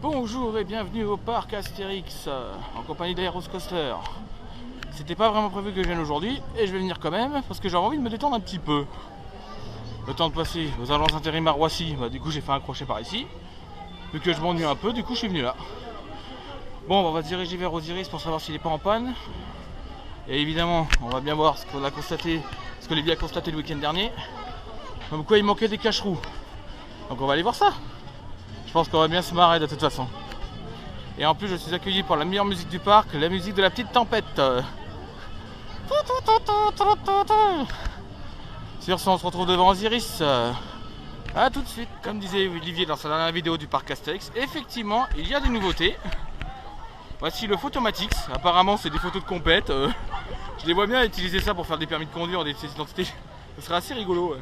Bonjour et bienvenue au parc Astérix en compagnie d'Aeroscoaster. C'était pas vraiment prévu que je vienne aujourd'hui et je vais venir quand même parce que j'avais envie de me détendre un petit peu. Le temps de passer aux agences intérim à Roissy, du coup j'ai fait un crochet par ici. Vu que je m'ennuie un peu, du coup je suis venu là. Bon, on va se diriger vers Osiris pour savoir s'il n'est pas en panne. Et évidemment, on va bien voir ce qu'on a constaté, ce que Lévi a constaté le week-end dernier. Comme quoi il manquait des cache-roux. Donc on va aller voir ça. Je pense qu'on va bien se marrer de toute façon. Et en plus je suis accueilli par la meilleure musique du parc, la musique de la petite tempête. Sur ce, on se retrouve devant Osiris. A tout de suite. Comme disait Olivier dans sa dernière vidéo du parc Astérix, effectivement il y a des nouveautés. Voici le Photomatix. Apparemment c'est des photos de compète. Je les vois bien utiliser ça pour faire des permis de conduire, des pièces d'identité. Ce serait assez rigolo.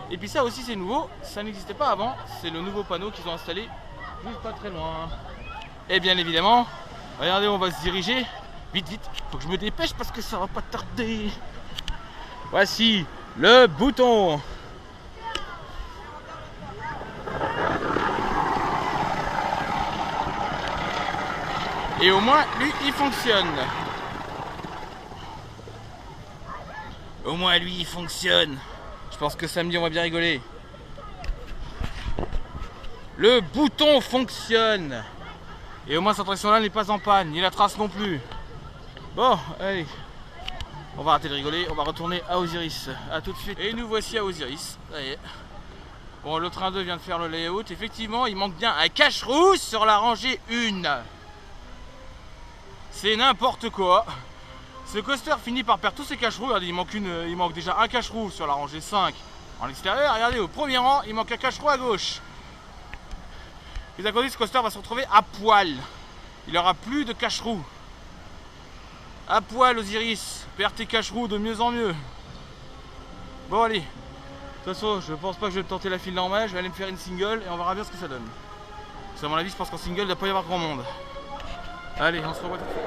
Et puis ça aussi c'est nouveau, ça n'existait pas avant, c'est le nouveau panneau qu'ils ont installé juste pas très loin. Et bien évidemment, regardez, on va se diriger, vite, faut que je me dépêche parce que ça va pas tarder. Voici le bouton. Et au moins lui il fonctionne. Au moins lui il fonctionne. Je pense que samedi on va bien rigoler. Le bouton fonctionne. Et au moins cette traction là n'est pas en panne, ni la trace non plus. Bon, allez. On va arrêter de rigoler, on va retourner à Osiris. A tout de suite. Et nous voici à Osiris. Ça y est. Bon, le train 2 vient de faire le layout. Effectivement, il manque bien un cache-roue sur la rangée 1. C'est n'importe quoi. Ce coaster finit par perdre tous ses cache-roux. Regardez, il manque déjà un cache-roue sur la rangée 5 en extérieur. Regardez, au premier rang, il manque un cache-roue à gauche. Les accordés, ce coaster va se retrouver à poil. Il n'y aura plus de cache-roue. À poil, Osiris. Perds tes cache-roux de mieux en mieux. Bon, allez. De toute façon, je pense pas que je vais tenter la file normale. Je vais aller me faire une single et on verra bien ce que ça donne. Parce qu'à mon avis, je pense qu'en single, il ne doit pas y avoir grand monde. Allez, on se revoit tout de suite.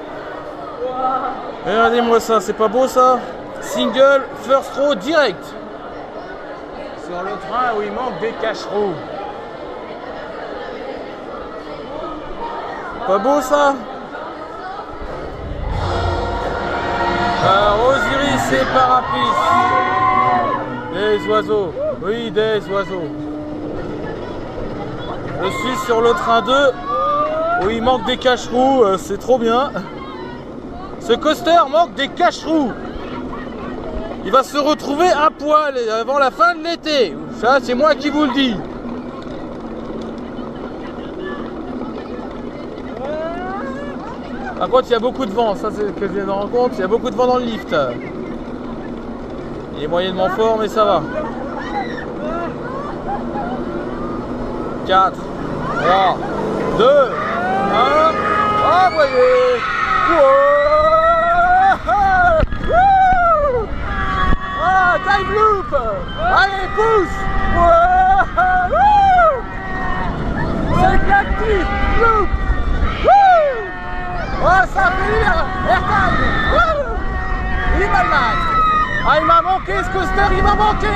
Regardez-moi ça, c'est pas beau ça? Single, first row direct. Sur le train où il manque des cache-roux. Pas beau ça? Osiris et Parapiste. Des oiseaux. Oui, des oiseaux. Je suis sur le train 2 où il manque des cache-roux. C'est trop bien. Ce coaster manque des cache-roux. Il va se retrouver à poil avant la fin de l'été. Ça, c'est moi qui vous le dis. Par contre, il y a beaucoup de vent. Ça, c'est ce que je viens de me rendre compte. Il y a beaucoup de vent dans le lift. Il est moyennement fort, mais ça va. 4, 3, 2, 1. Ah, voyez. Ah, time loop. Allez, pousse. C'est actif. Loop. Oh, ça fait Airtime. Il est malade. Ah, il m'a manqué ce coaster, il m'a manqué.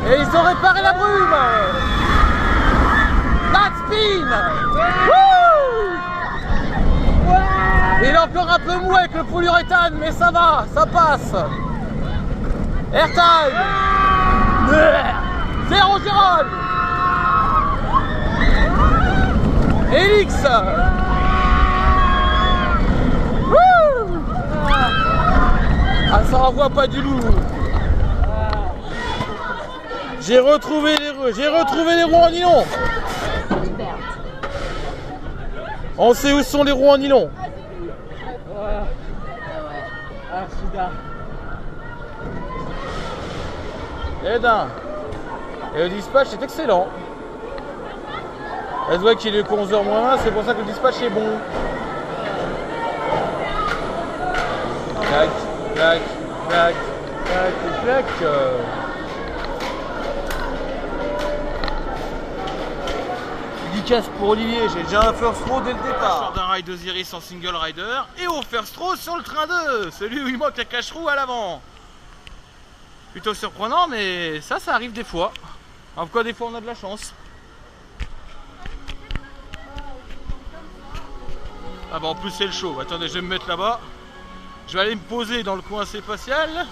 Et ils ont réparé la brume. Flat spin. Il est encore un peu mou avec le polyuréthane, mais ça va, ça passe. Airtime. 0-0. Helix. Ah, ça renvoie pas du lourd. J'ai retrouvé les roues en nylon. On sait où sont les roues en nylon. Et le dispatch est excellent. Elle se voit qu'il est 11h moins 1, c'est pour ça que le dispatch est bon. Clac, clac, clac, clac, clac. Dédicace pour Olivier, j'ai déjà un first row dès le départ. Sort d'un ride d'Osiris en single rider et au first row sur le train 2, celui où il manque la cache-roue à l'avant. Plutôt surprenant, mais ça arrive des fois. En tout cas, des fois on a de la chance. Ah bah en plus c'est le show. Attendez, je vais me mettre là-bas. Je vais aller me poser dans le coin spatial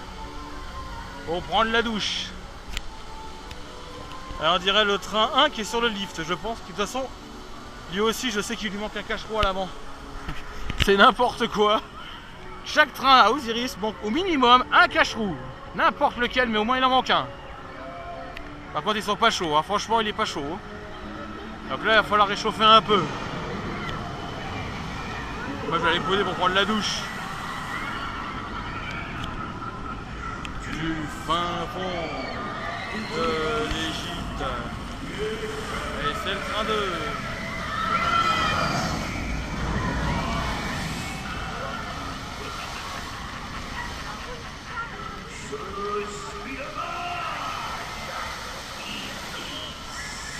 pour prendre la douche. Alors on dirait le train 1 qui est sur le lift, je pense. De toute façon, lui aussi je sais qu'il lui manque un cache-roue à l'avant. C'est n'importe quoi. Chaque train à Osiris manque au minimum un cache-roue. N'importe lequel, mais au moins il en manque un. Par contre ils sont pas chauds, hein. Franchement il est pas chaud. Donc là il va falloir réchauffer un peu. Moi je vais aller me poser pour prendre la douche. Du fin fond de l'Égypte. Et c'est le train 2.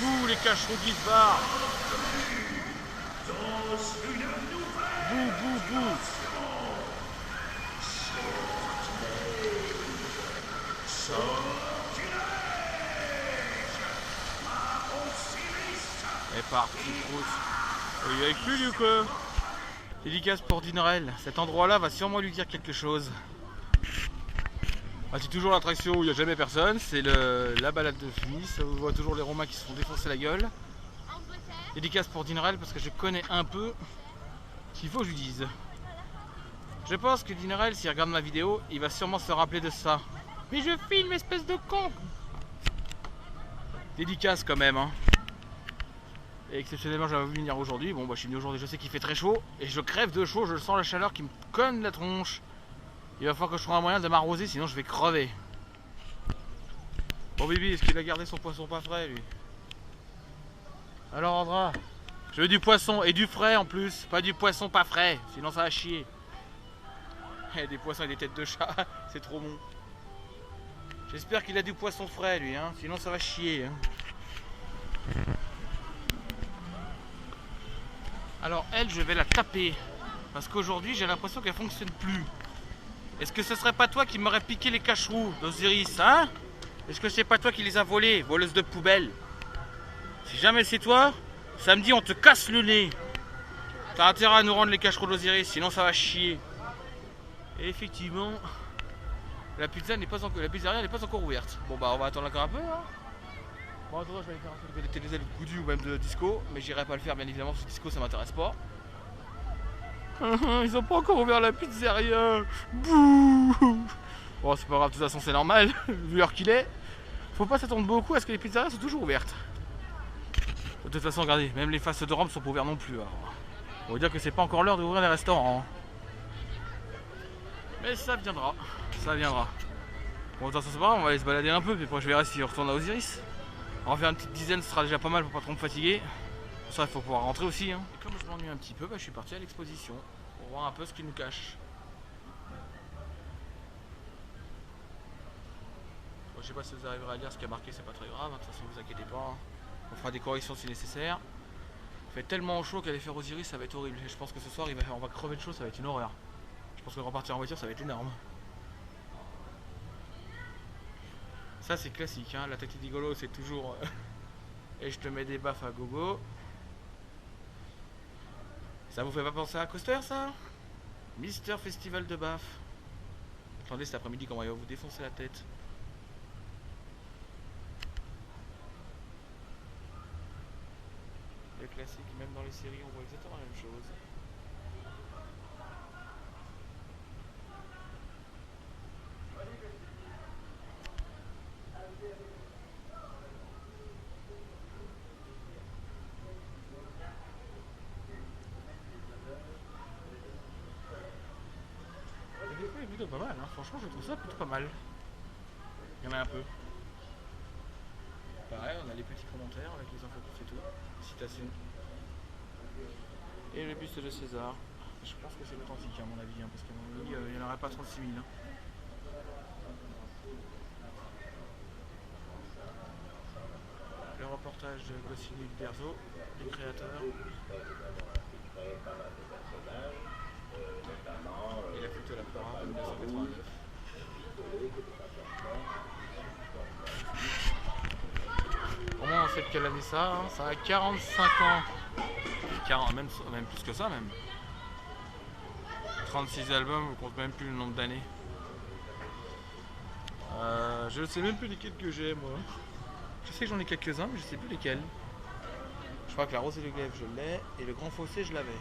Bouh, les cacheroux qui se barrent. Bouh, bouh, bouh. Et parti, Proust. Il est avec lui, du coup. Dédicace pour Dinerel. Cet endroit-là va sûrement lui dire quelque chose. Ah, c'est toujours l'attraction où il n'y a jamais personne. C'est la balade de Funis. On voit toujours les Romains qui se font défoncer la gueule. Dédicace pour Dinerel parce que je connais un peu ce qu'il faut que je lui dise. Je pense que Dinerel, s'il regarde ma vidéo, il va sûrement se rappeler de ça. Mais je filme, espèce de con! Dédicace quand même, hein. Et exceptionnellement, j'avais voulu venir aujourd'hui. Bon, bah, je suis venu aujourd'hui, je sais qu'il fait très chaud. Et je crève de chaud, je sens la chaleur qui me conne la tronche. Il va falloir que je trouve un moyen de m'arroser, sinon je vais crever. Bon, Bibi, est-ce qu'il a gardé son poisson pas frais, lui? Alors, Andra, je veux du poisson et du frais en plus. Pas du poisson pas frais, sinon ça va chier. Des poissons et des têtes de chat, c'est trop bon. J'espère qu'il a du poisson frais lui, hein, sinon ça va chier. Hein. Alors elle, je vais la taper. Parce qu'aujourd'hui, j'ai l'impression qu'elle fonctionne plus. Est-ce que ce serait pas toi qui m'aurais piqué les cacheroux d'Osiris, hein? Est-ce que c'est pas toi qui les a volés, voleuse de poubelle? Si jamais c'est toi, samedi on te casse le nez. T'as intérêt à nous rendre les cacheroux d'Osiris, sinon ça va chier. Et effectivement, la pizzeria n'est pas encore ouverte. Bon bah on va attendre encore un peu. Hein. Bon, attends, je vais aller faire un truc de télézèle coudu ou même de disco, mais j'irai pas le faire bien évidemment parce que disco ça m'intéresse pas. Ils ont pas encore ouvert la pizzeria. Bouh. Bon c'est pas grave, de toute façon c'est normal, vu l'heure qu'il est. Faut pas s'attendre beaucoup à ce que les pizzerias soient toujours ouvertes. De toute façon regardez, même les fastes de Rome sont pas ouverts non plus. Alors. On va dire que c'est pas encore l'heure d'ouvrir les restaurants. Hein. Mais ça viendra, ça viendra. Bon, de toute façon c'est pas grave, on va aller se balader un peu, puis après je verrai si on retourne à Osiris. On va faire une petite dizaine, ce sera déjà pas mal pour pas trop me fatiguer. Pour ça il faut pouvoir rentrer aussi. Hein. Et comme je m'ennuie un petit peu, bah, je suis parti à l'exposition pour voir un peu ce qu'il nous cache. Bon, je sais pas si vous arriverez à lire ce qui a marqué, c'est pas très grave, hein. De toute façon vous inquiétez pas. Hein. On fera des corrections si nécessaire. Il fait tellement chaud qu'aller faire Osiris ça va être horrible. Et je pense que ce soir on va crever de chaud, ça va être une horreur. Je pense que repartir en voiture ça va être énorme. Ça c'est classique, hein. La tactique d'Igolo c'est toujours et je te mets des baffes à gogo. Ça vous fait pas penser à un coaster ça? Mister Festival de baffes. Attendez cet après-midi comment il va vous défoncer la tête. Le classique, même dans les séries on voit exactement la même chose. Pas mal, hein. Franchement je trouve ça plutôt pas mal. Il y en a un peu. Pareil, on a les petits commentaires avec les infos et tout. Citations. Et le buste de César. Je pense que c'est authentique à mon avis, hein, parce qu'à mon avis, il n'y en aurait pas 36 000. Hein. Le reportage de Goscinny et Berzo, les créateurs. Et la photo de la Flora en 1989. Comment on sait de quelle année ça hein? Ça a 45 ans. 40, même plus que ça même. 36 albums, on compte même plus le nombre d'années. Je ne sais même plus lesquels que j'ai moi. Je sais que j'en ai quelques-uns, mais je sais plus lesquels. Je crois que la Rose et le Glaive je l'ai, et le Grand Fossé je l'avais.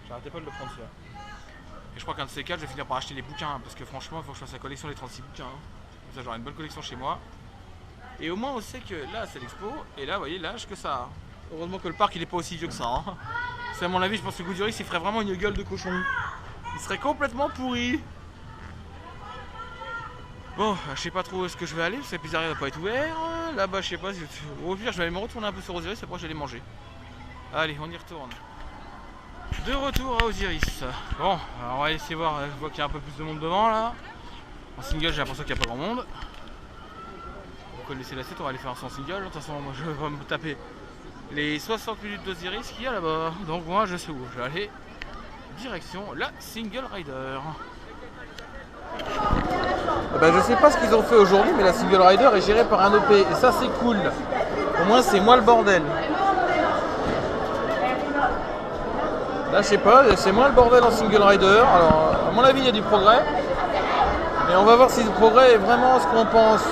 J'arrêtais pas de le prendre celui-là. Et je crois qu'un de ces quatre, je vais finir par acheter les bouquins, parce que franchement, il faut que je fasse la collection des 36 bouquins. Comme ça, j'aurai une bonne collection chez moi. Et au moins, on sait que là, c'est l'expo, et là, vous voyez, l'âge que ça. Heureusement que le parc, il est pas aussi vieux que ça. Hein. C'est à mon avis, je pense que Goudurix, il ferait vraiment une gueule de cochon. Il serait complètement pourri. Bon, je sais pas trop où est-ce que je vais aller, parce que la pizzeria va pas être ouverte. Là-bas, je sais pas. Au pire, je vais aller me retourner un peu sur Osiris, après, je vais aller manger. Allez, on y retourne. De retour à Osiris. Bon, alors on va essayer de voir. Je vois qu'il y a un peu plus de monde devant là. En single, j'ai l'impression qu'il n'y a pas grand monde. Vous connaissez la 7, on va aller faire un single. De toute façon, moi je vais me taper les 60 minutes d'Osiris qu'il y a là-bas. Donc, moi je sais où. Je vais aller direction la Single Rider. Je sais pas ce qu'ils ont fait aujourd'hui, mais la Single Rider est gérée par un OP. Et ça, c'est cool. Au moins, c'est moins le bordel. Là, je sais pas, c'est moins le bordel en Single Rider. Alors, à mon avis, il y a du progrès. Mais on va voir si le progrès est vraiment ce qu'on pense.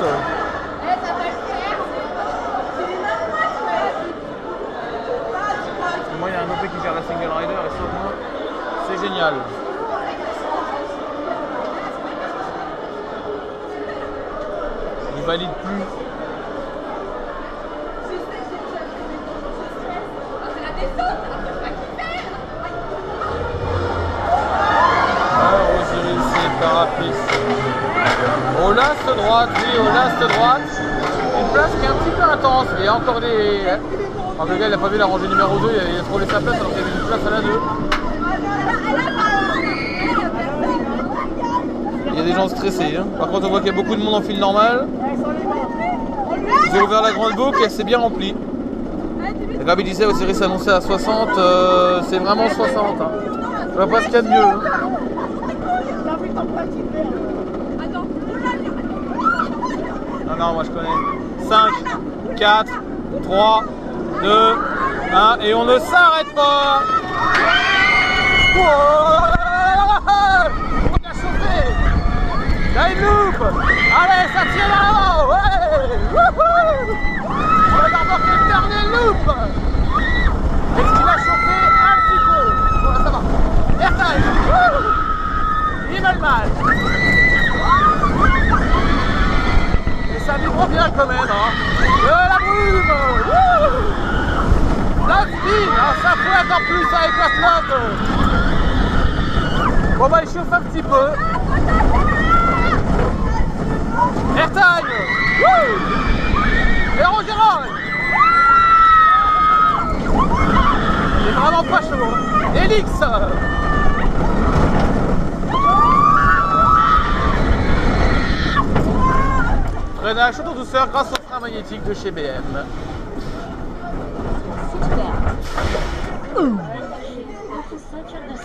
Moi, il y a un OP qui gère la Single Rider et ça, moi, c'est génial. Il valide plus. Au last droite, oui, au last droite. Une place qui est un petit peu intense. Il y a encore des. Alors, le gars, il n'a pas vu la rangée numéro 2, il a trouvé sa place alors qu'il y avait une place à la 2. Il y a des gens stressés. Hein. Par contre, on voit qu'il y a beaucoup de monde en file normale. Ils ont ouvert la grande boucle et c'est bien rempli. Et comme il disait, Osiris annoncé à 60, c'est vraiment 60. Hein. Je vois pas ce qu'il y a de mieux. Hein. Non, moi je connais. 5, 4, 3, 2, 1, et on ne s'arrête pas. On a chauffé. Il y a une loupe. Allez, ça tient là-haut. Ouais. On va remporter le dernier loupe. Est-ce qu'il a chauffé un petit peu? Voilà, ça va. Airtime. Il va le mal. Ça vibre bien quand même, hein. La brume. La speed, hein, ça fait encore plus avec la flotte. Bon bah il chauffe un petit peu. Airtime. Héros Gérald. Il est vraiment pas chaud. Elix. Freinage auto douceur grâce au frein magnétique de chez BM.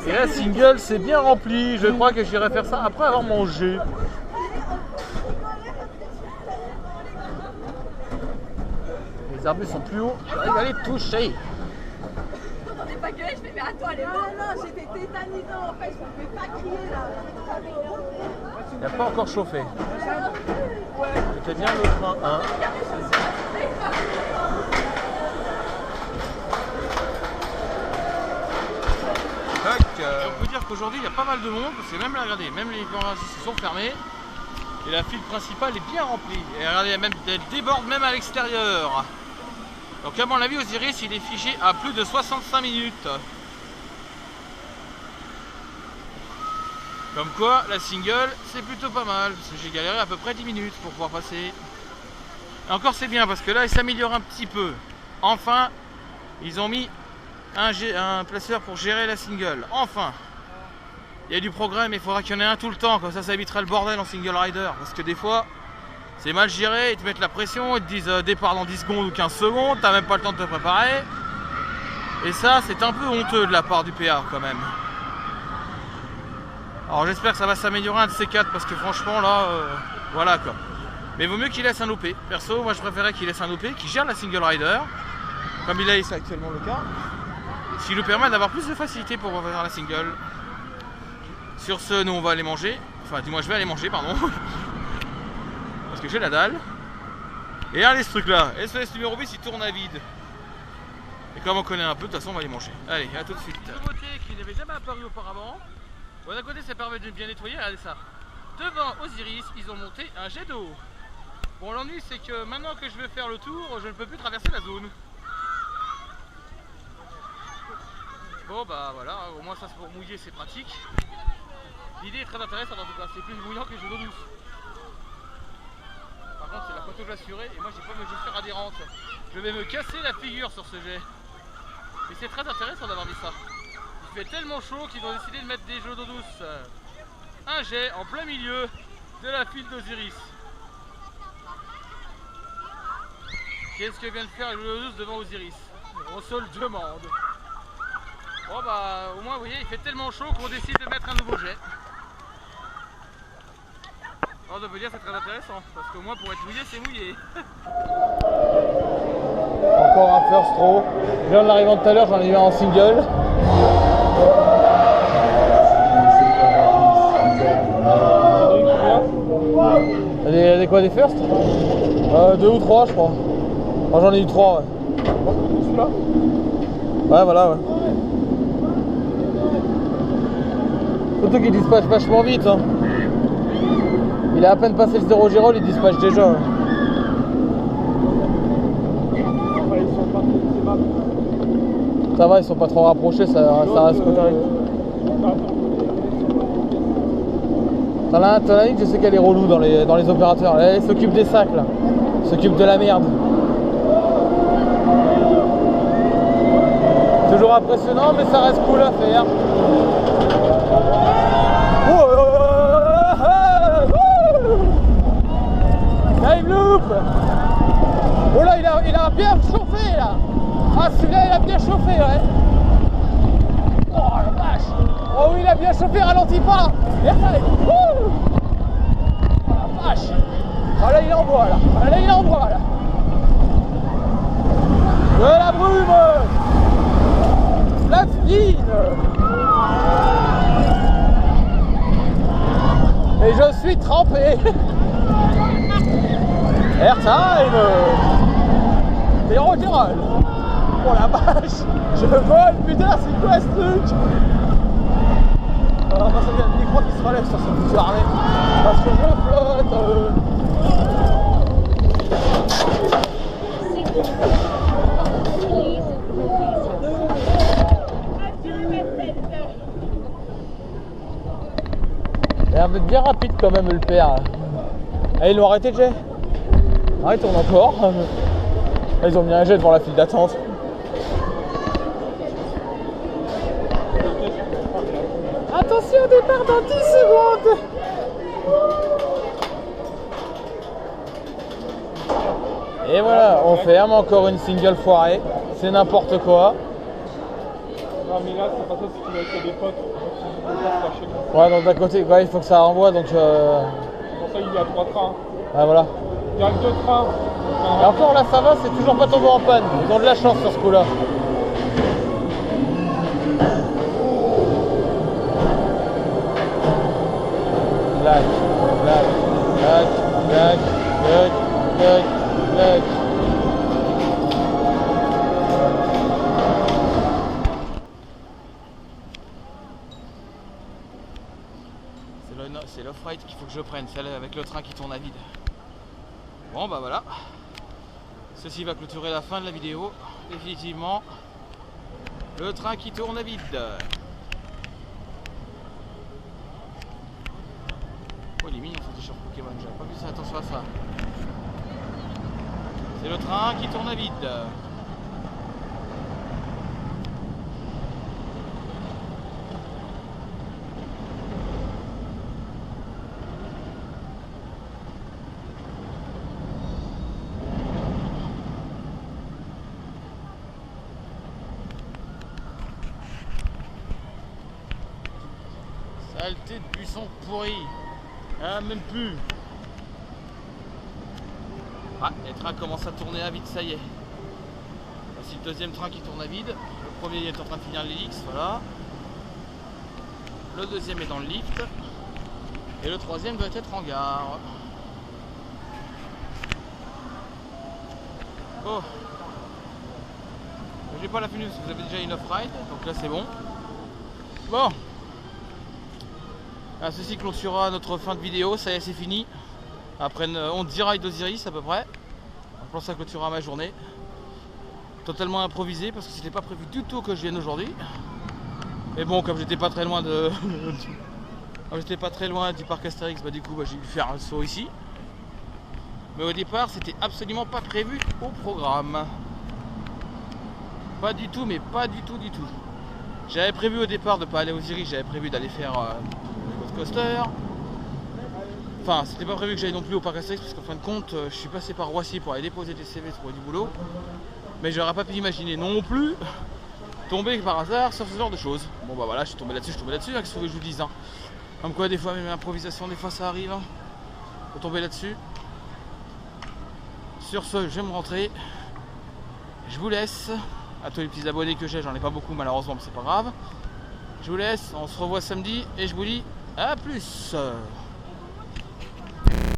Et la Single c'est bien rempli. Je crois que j'irai faire ça après avoir mangé. Les arbustes sont plus hauts. J'arrive à les toucher. J'ai pas gueulé, je fais mais attends, elle est morte. Non, j'étais tétanisée en fait, je pouvais pas crier là. Il n'a pas encore chauffé. C'était bien le frein 1. On peut dire qu'aujourd'hui il y a pas mal de monde, parce que même là, regardez, même les se sont fermés. Et la file principale est bien remplie. Et regardez, elle déborde même à l'extérieur. Donc à mon avis, Osiris il est figé à plus de 65 minutes. Comme quoi, la Single, c'est plutôt pas mal, parce que j'ai galéré à peu près 10 minutes pour pouvoir passer. Et encore c'est bien, parce que là, il s'améliore un petit peu. Enfin, ils ont mis un placeur pour gérer la Single. Enfin, il y a du progrès, mais il faudra qu'il y en ait un tout le temps, comme ça évitera le bordel en Single Rider. Parce que des fois, c'est mal géré, ils te mettent la pression, ils te disent départ dans 10 secondes ou 15 secondes, t'as même pas le temps de te préparer. Et ça, c'est un peu honteux de la part du PA quand même. Alors j'espère que ça va s'améliorer un de ces quatre parce que franchement là, voilà quoi. Mais vaut mieux qu'il laisse un OP. Perso, moi je préférais qu'il laisse un OP qui gère la Single Rider, comme il a c'est actuellement le cas. Ce qui nous permet d'avoir plus de facilité pour refaire la Single. Sur ce, nous on va aller manger. Enfin, dis-moi, je vais aller manger, pardon. Parce que j'ai la dalle. Et regardez ce truc là. SOS numéro 8, il tourne à vide. Et comme on connaît un peu, de toute façon, on va aller manger. Allez, à tout de suite. Une nouveauté qui n'avait jamais apparu auparavant. Bon, d'un côté, ça permet de bien nettoyer. Regardez ça. Devant Osiris, ils ont monté un jet d'eau. Bon, l'ennui, c'est que maintenant que je vais faire le tour, je ne peux plus traverser la zone. Bon, bah voilà, au moins ça, c'est pour mouiller, c'est pratique. L'idée est très intéressante en tout cas, c'est plus mouillant que les jeux d'eau douce. Par contre, c'est la photo que j'assurais et moi, j'ai pas mes chaussures adhérentes. Je vais me casser la figure sur ce jet. Et c'est très intéressant d'avoir mis ça. Il fait tellement chaud qu'ils ont décidé de mettre des jeux d'eau douce. Un jet en plein milieu de la file d'Osiris. Qu'est-ce que vient de faire le jeu d'eau douce devant Osiris? On se le demande. Bon bah au moins vous voyez il fait tellement chaud qu'on décide de mettre un nouveau jet. Alors de vous dire c'est très intéressant parce qu'au moins pour être mouillé c'est mouillé. Encore un first throw. Je viens de l'arrivant tout à l'heure, j'en ai eu un en single. Des quoi, des firsts 2 ou 3 je crois. Moi j'en ai eu 3 ouais. Celui-là ouais voilà ouais. Surtout qu'il dispatche vachement vite hein. Il a à peine passé le 0 Gérol, il dispatche déjà ouais. Ça va, ils sont pas trop rapprochés, ça reste correct. T'en as une, je sais qu'elle est relou dans les opérateurs. Elle s'occupe des sacs là. Elle s'occupe de la merde. Toujours impressionnant, mais ça reste cool à faire. Time loop. Oh là, il a bien chauffé là. Ah, celui-là, il a bien chauffé, ouais. Oh la vache. Oh oui, il a bien chauffé, ralentit pas. Oh la vache. Oh là, il envoie là. Oh là, il envoie là. De la brume. La fine. Et je suis trempé. Airtime. Et Rock'n'Roll. Oh la vache. Je vole, putain, c'est quoi ce truc? Alors moi ça vient le micro qui se relève sur ce petit harnais. Parce que je flotte. Il a l'air d'être bien rapide quand même le père. Ah, ils l'ont arrêté le jet? Ah, il tourne encore. Là, ils ont mis un jet devant la file d'attente. Attention au départ dans 10 secondes. Et voilà, on ferme encore une single foirée. C'est n'importe quoi. Non mais là c'est pas ça, c'est qu'il a été des potes. Ouais, donc d'un côté, ouais, il faut que ça renvoie donc... Pour ça il y a 3 trains. Ouais, voilà. Il y a 2 trains. Et encore là ça va, c'est toujours pas tombé en panne. Ils ont de la chance sur ce coup là. Black, black, black, black, black, black, black. C'est l'off-ride qu'il faut que je prenne, celle avec le train qui tourne à vide. Bon bah voilà. Ceci va clôturer la fin de la vidéo. Définitivement. Le train qui tourne à vide. Oh il est mignon ce t-shirt Pokémon, j'avais pas vu ça, attention à ça. C'est le train qui tourne à vide. Saleté de buisson pourri. Ah, même plus. Ah, les trains commencent à tourner à vide, ça y est. Voici le deuxième train qui tourne à vide. Le premier est en train de finir l'hélix, voilà. le deuxième est dans le lift et le troisième doit être en gare. Oh, j'ai pas la finesse, vous avez déjà une off-ride, donc là c'est bon. Bon, ah, ceci clôturera notre fin de vidéo, ça y est c'est fini. Après une 10 rides d'Osiris à peu près. Je pense que ça clôturera ma journée. Totalement improvisé parce que c'était pas prévu du tout que je vienne aujourd'hui. Mais bon, comme j'étais pas très loin de du parc Astérix, bah du coup j'ai dû faire un saut ici. Mais au départ c'était absolument pas prévu au programme. Pas du tout, mais pas du tout du tout. J'avais prévu au départ de pas aller aux Osiris, j'avais prévu d'aller faire le coaster. Enfin, c'était pas prévu que j'aille non plus au parc Astérix parce qu'en fin de compte, je suis passé par Roissy pour aller déposer des CV, trouver du boulot. Mais j'aurais pas pu imaginer non plus tomber par hasard sur ce genre de choses. Bon bah voilà, je suis tombé là-dessus, hein, qu'est-ce que je vous dise hein. Comme quoi des fois même l'improvisation, des fois ça arrive. Hein. Faut tomber là-dessus. Sur ce, je vais me rentrer. Je vous laisse. À tous les petits abonnés que j'ai, j'en ai pas beaucoup malheureusement, mais c'est pas grave. Je vous laisse, on se revoit samedi et je vous dis à plus.